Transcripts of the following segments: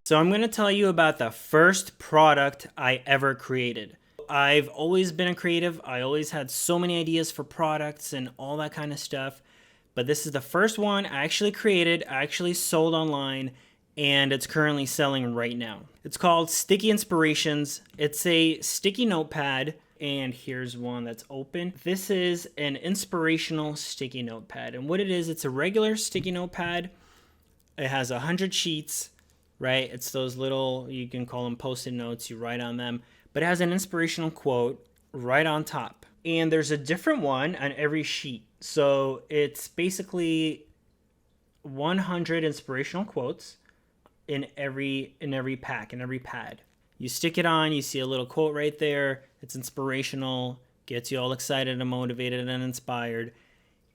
So I'm going to tell you about the first product I ever created. I've always been a creative. I always had so many ideas for products and all that kind of stuff. But this is the first one I actually created, I actually sold online, and it's currently selling right now. It's called Sticky Inspirations. It's a sticky notepad, and here's one that's open. This is an inspirational sticky notepad. And what it is, it's a regular sticky notepad. It has 100 sheets, right? It's those little, you can call them post-it notes, you write on them, but it has an inspirational quote right on top. And there's a different one on every sheet. So it's basically 100 inspirational quotes in every pack, in every pad. You stick it on, you see a little quote right there. It's inspirational, gets you all excited and motivated and inspired.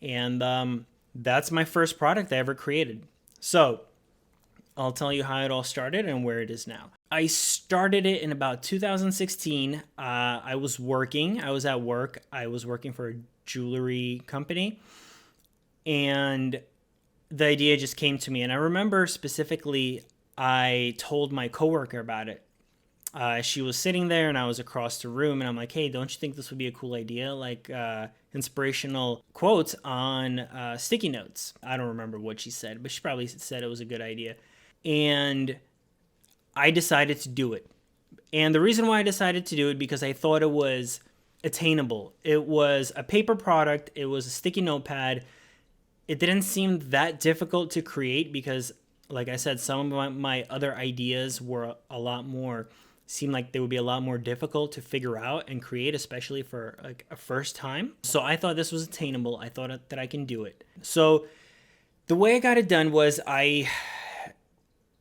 And that's my first product I ever created. So I'll tell you how it all started and where it is now. I started it in about 2016. I was at work. I was working for a jewelry company. And the idea just came to me. And I remember specifically, I told my coworker about it. She was sitting there and I was across the room, and I'm like, hey, don't you think this would be a cool idea? Like inspirational quotes on sticky notes. I don't remember what she said, but she probably said it was a good idea. And I decided to do it. And the reason why I decided to do it, because I thought it was attainable. It was a paper product. It was a sticky notepad. It didn't seem that difficult to create because, like I said, some of my other ideas were a lot more, seemed like they would be a lot more difficult to figure out and create, especially for like a first time. So I thought this was attainable. I thought that I can do it. So the way I got it done was I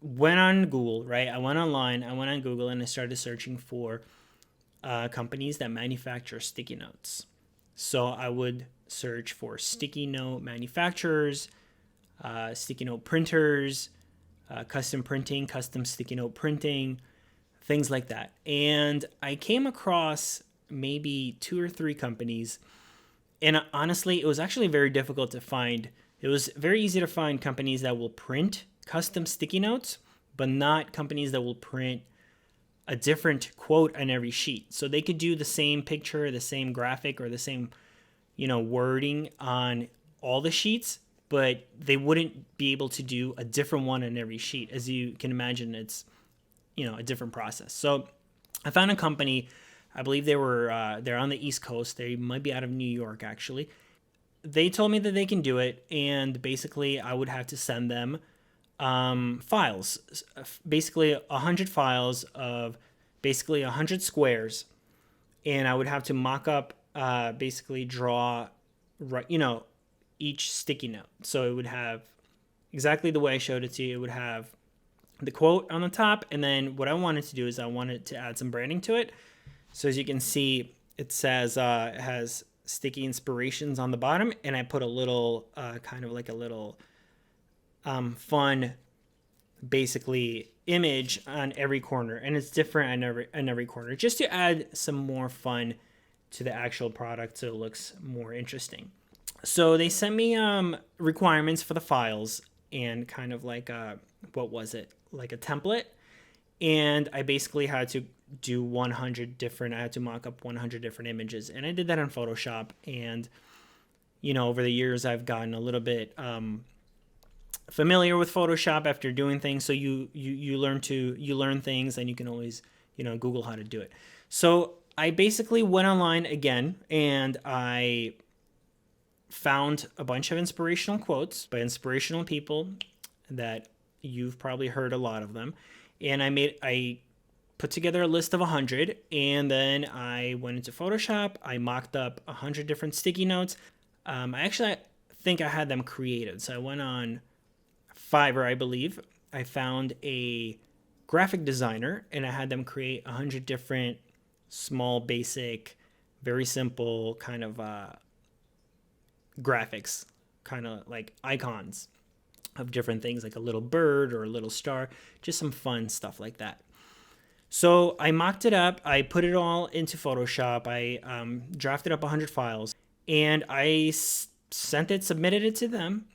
went on Google, right? I went online, I went on Google, and I started searching for companies that manufacture sticky notes. So I would search for sticky note manufacturers, sticky note printers, custom printing, custom sticky note printing, things like that. And I came across maybe 2 or 3 companies. And honestly, it was actually very difficult to find. It was very easy to find companies that will print custom sticky notes, but not companies that will print a different quote on every sheet. So they could do the same picture, the same graphic, or the same, wording on all the sheets, but they wouldn't be able to do a different one on every sheet. As you can imagine, it's, a different process. So I found a company, I believe they're on the East Coast. They might be out of New York, actually. They told me that they can do it, and basically I would have to send them files, basically 100 files of basically 100 squares, and I would have to mock up, basically draw, each sticky note. So it would have exactly the way I showed it to you. It would have the quote on the top, and then what I wanted to do is I wanted to add some branding to it. So as you can see, it says it has sticky inspirations on the bottom, and I put a little kind of like a little fun, basically, image on every corner, and it's different on every corner, just to add some more fun to the actual product so it looks more interesting. So they sent me requirements for the files and kind of like what was it, like a template, and I basically had to do 100 different, I had to mock up 100 different images, and I did that in Photoshop. And over the years I've gotten a little bit familiar with Photoshop after doing things. So you learn things, and you can always Google how to do it. So I basically went online again, and I found a bunch of inspirational quotes by inspirational people that you've probably heard a lot of them, and I put together a list of 100, and then I went into Photoshop. I mocked up 100 different sticky notes. I actually think I had them created, so I went on Fiverr, I believe. I found a graphic designer, and I had them create 100 different small, basic, very simple kind of graphics, kind of like icons of different things, like a little bird or a little star, just some fun stuff like that. So I mocked it up. I put it all into Photoshop. I drafted up 100 files, and I submitted it to them.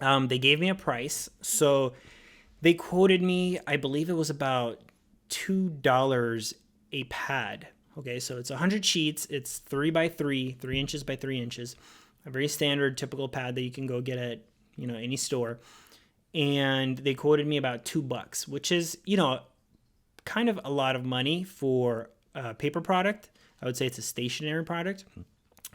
They gave me a price. So They quoted me, I believe it was about $2 a pad. Okay, so it's 100 sheets. It's 3 by 3, 3 inches by 3 inches, a very standard, typical pad that you can go get at any store. And they quoted me about $2, which is kind of a lot of money for a paper product. I would say it's a stationary product,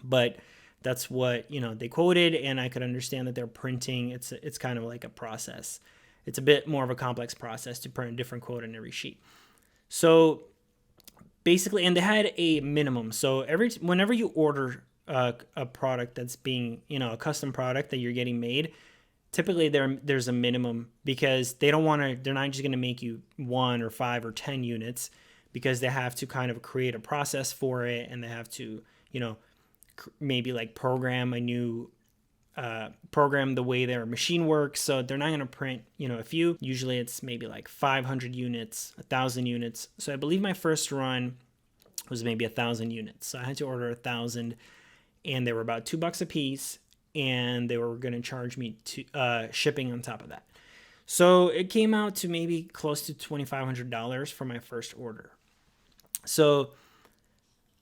but that's what they quoted, and I could understand that they're printing. It's kind of like a process. It's a bit more of a complex process to print a different quote on every sheet. So basically, and they had a minimum. So whenever you order a product that's being a custom product that you're getting made, typically there's a minimum, because they're not just going to make you 1 or 5 or 10 units, because they have to kind of create a process for it, and they have to maybe like program the way their machine works. So they're not going to print a few. Usually it's maybe like 500 units, 1,000 units. So I believe my first run was maybe 1,000 units. So I had to order 1,000, and they were about $2 a piece, and they were going to charge me shipping on top of that. So it came out to maybe close to $2,500 for my first order. So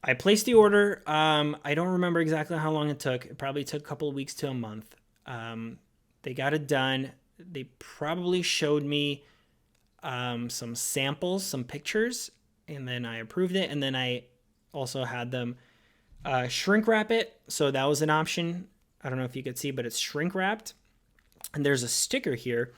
I placed the order. I don't remember exactly how long it took. It probably took a couple of weeks to a month. They got it done. They probably showed me some samples, some pictures, and then I approved it. And then I also had them shrink wrap it. So that was an option. I don't know if you could see, but it's shrink wrapped. And there's a sticker here,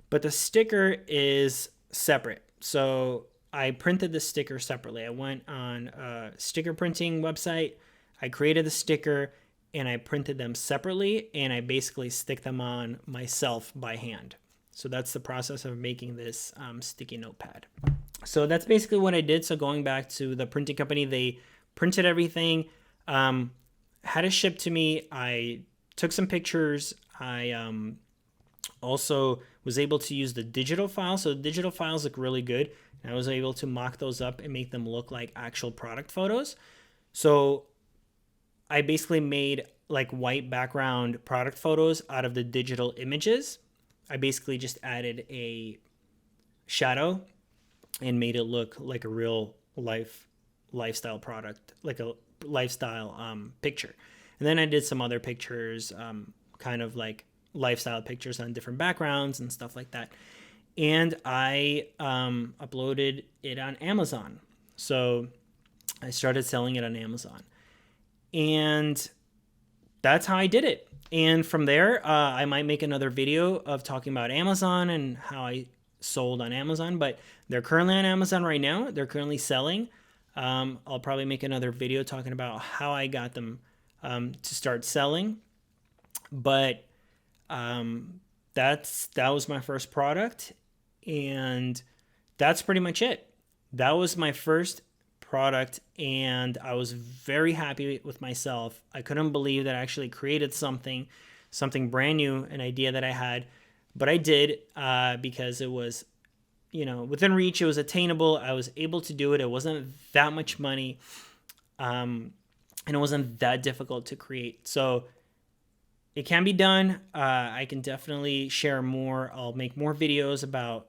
but the sticker is separate. So I printed the sticker separately. I went on a sticker printing website. I created the sticker, and I printed them separately, and I basically stick them on myself by hand. So that's the process of making this sticky notepad. So that's basically what I did. So going back to the printing company, they printed everything, had it shipped to me. I took some pictures. I also was able to use the digital file. So the digital files look really good. And I was able to mock those up and make them look like actual product photos. So I basically made like white background product photos out of the digital images. I basically just added a shadow and made it look like a real lifestyle product, like a lifestyle picture. And then I did some other pictures, kind of like lifestyle pictures on different backgrounds and stuff like that. And I uploaded it on Amazon. So I started selling it on Amazon. And that's how I did it. And from there, I might make another video of talking about Amazon and how I sold on Amazon. But they're currently on Amazon right now. They're currently selling. I'll probably make another video talking about how I got them to start selling. But that was my first product, and that's pretty much it. That was my first product, and I was very happy with myself. I couldn't believe that I actually created something brand new, an idea that I had, but I did because it was within reach. It was attainable. I was able to do it. It wasn't that much money, and it wasn't that difficult to create. So it can be done. I can definitely share more. I'll make more videos about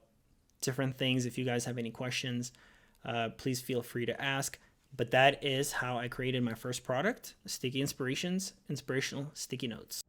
different things. If you guys have any questions, please feel free to ask. But that is how I created my first product, Sticky Inspirations, Inspirational Sticky Notes.